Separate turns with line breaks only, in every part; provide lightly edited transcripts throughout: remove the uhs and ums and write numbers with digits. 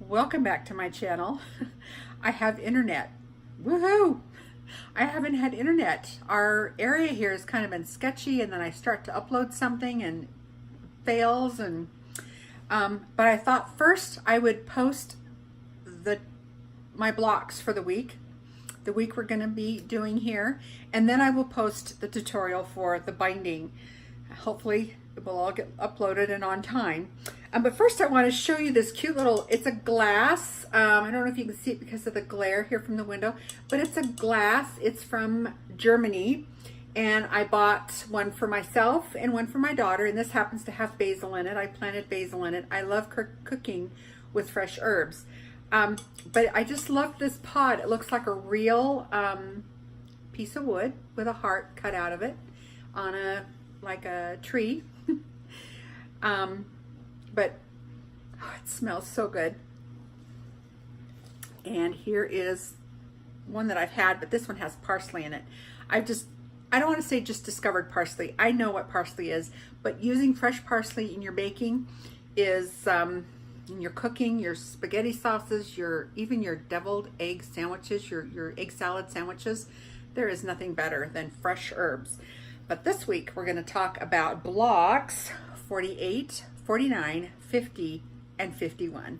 Welcome back to my channel. I have internet. Woohoo! I haven't had internet. Our area here has kind of been sketchy, and then I start to upload something and fails, and but I thought first I would post my blocks for the week we're going to be doing here, and then I will post the tutorial for the binding. Hopefully it will all get uploaded and on time. But first I want to show you this cute little, it's a glass. I don't know if you can see it because of the glare here from the window, but it's a glass. It's from Germany, and I bought one for myself and one for my daughter, and this happens to have basil in it. I planted basil in it. I love cooking with fresh herbs. But I just love this pot. It looks like a real piece of wood with a heart cut out of it on like a tree. But oh, it smells so good. And here is one that I've had, but this one has parsley in it. I don't want to say just discovered parsley. I know what parsley is, but using fresh parsley in your baking is in your cooking, your spaghetti sauces, even your deviled egg sandwiches, your egg salad sandwiches, there is nothing better than fresh herbs. But this week we're going to talk about blocks 48, 49, 50, and 51.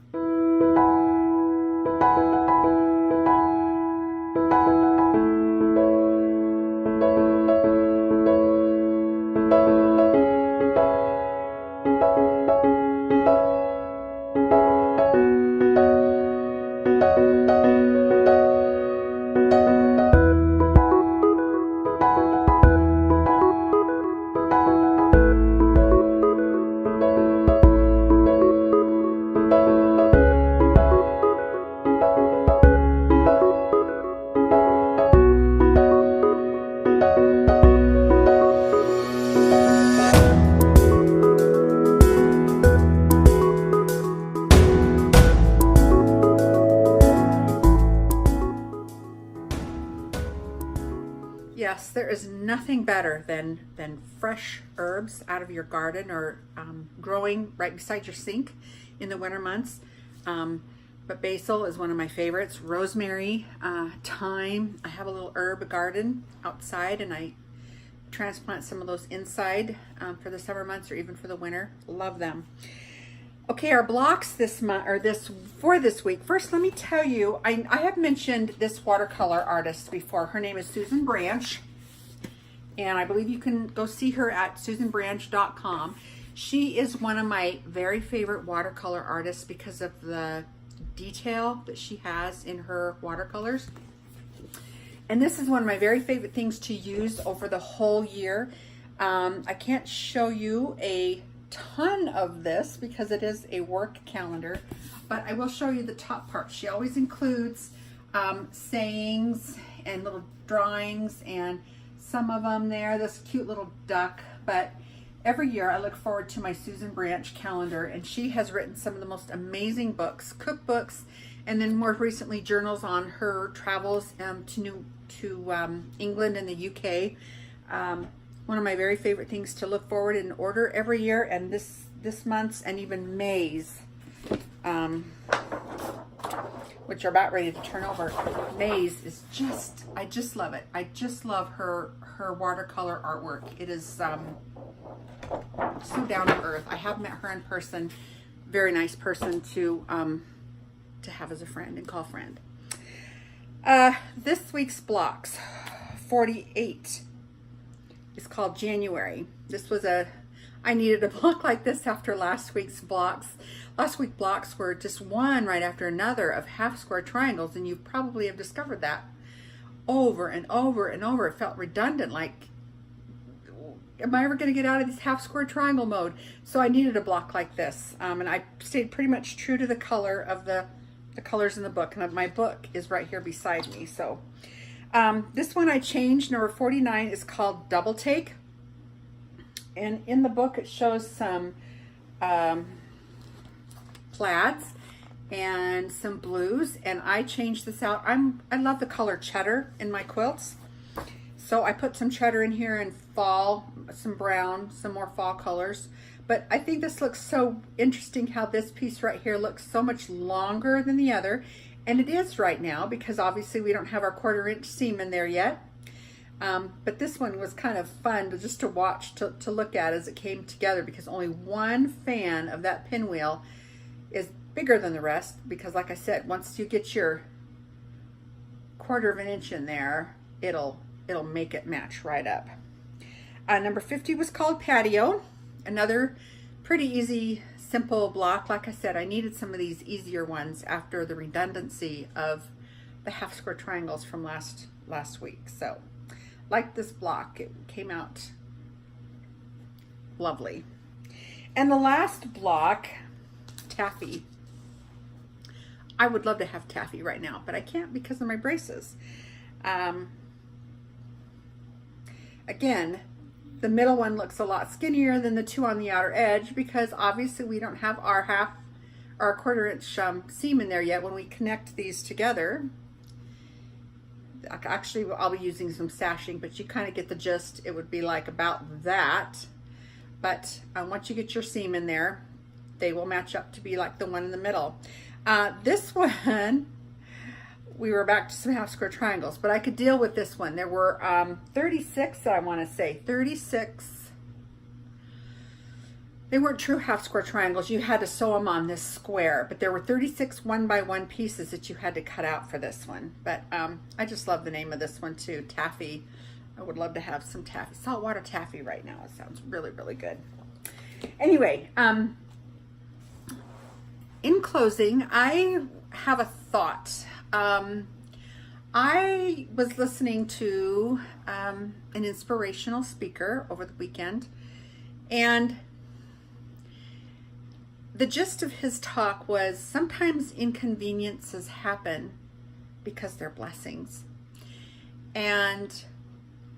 Yes, there is nothing better than fresh herbs out of your garden or growing right beside your sink in the winter months. But basil is one of my favorites. Rosemary, thyme. I have a little herb garden outside, and I transplant some of those inside for the summer months or even for the winter. Love them. Okay, our blocks this month, or this week. First, let me tell you, I have mentioned this watercolor artist before. Her name is Susan Branch, and I believe you can go see her at susanbranch.com. She is one of my very favorite watercolor artists because of the detail that she has in her watercolors. And this is one of my very favorite things to use over the whole year. I can't show you a ton of this because it is a work calendar, but I will show you the top part. She always includes sayings and little drawings, and some of them there, this cute little duck. But every year I look forward to my Susan Branch calendar, and she has written some of the most amazing books, cookbooks, and then more recently journals on her travels to England and the UK. One of my very favorite things to look forward and order every year, and this month's and even May's, which are about ready to turn over. May's is I just love it. I just love her watercolor artwork. It is so down to earth. I have met her in person. Very nice person to have as a friend and call friend. This week's blocks 48. It's called January. I needed a block like this after last week's blocks. Last week's blocks were just one right after another of half square triangles, and you probably have discovered that over and over and over. It felt redundant, like, am I ever going to get out of this half square triangle mode? So I needed a block like this, and I stayed pretty much true to the color of the colors in the book, and my book is right here beside me. So this one I changed. Number 49 is called Double Take, and in the book it shows some plaids and some blues, and I changed this out. I love the color cheddar in my quilts, so I put some cheddar in here and fall, some brown, some more fall colors. But I think this looks so interesting how this piece right here looks so much longer than the other. And it is right now because obviously we don't have our 1/4 inch seam in there yet. But this one was kind of fun just to watch, to look at as it came together, because only one fan of that pinwheel is bigger than the rest, because like I said, once you get your 1/4 inch in there, it'll make it match right up. Number 50 was called Patio. Another pretty easy, simple block. Like I said, I needed some of these easier ones after the redundancy of the half square triangles from last week. So like this block, it came out lovely. And the last block, taffy. I would love to have taffy right now, but I can't because of my braces. Again, the middle one looks a lot skinnier than the two on the outer edge because obviously we don't have our 1/4 inch seam in there yet. When we connect these together, actually I'll be using some sashing, but you kind of get the gist. It would be like about that. But once you get your seam in there, they will match up to be like the one in the middle. This one, we were back to some half square triangles, but I could deal with this one. There were 36, I want to say, 36. They weren't true half square triangles. You had to sew them on this square, but there were 36 1x1 pieces that you had to cut out for this one. But I just love the name of this one too, taffy. I would love to have some taffy, saltwater taffy right now. It sounds really, really good. Anyway, in closing, I have a thought. I was listening to an inspirational speaker over the weekend, and the gist of his talk was sometimes inconveniences happen because they're blessings. And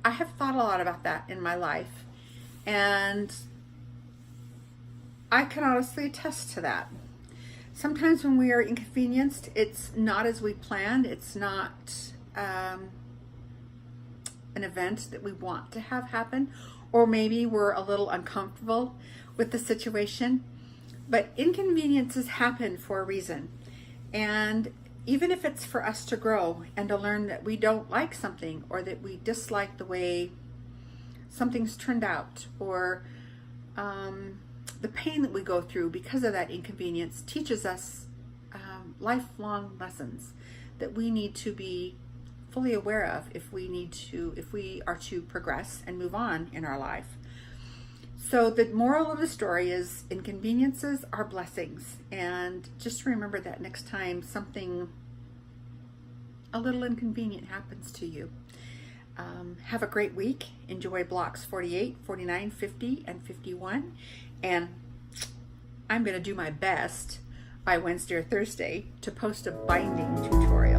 I have thought a lot about that in my life, and I can honestly attest to that. Sometimes when we are inconvenienced, it's not as we planned. It's not an event that we want to have happen, or maybe we're a little uncomfortable with the situation. But inconveniences happen for a reason. And even if it's for us to grow and to learn that we don't like something, or that we dislike the way something's turned out, or the pain that we go through because of that inconvenience teaches us lifelong lessons that we need to be fully aware of if we are to progress and move on in our life. So the moral of the story is inconveniences are blessings, and just remember that next time something a little inconvenient happens to you. Have a great week. Enjoy blocks 48, 49, 50, and 51. And I'm going to do my best by Wednesday or Thursday to post a binding tutorial.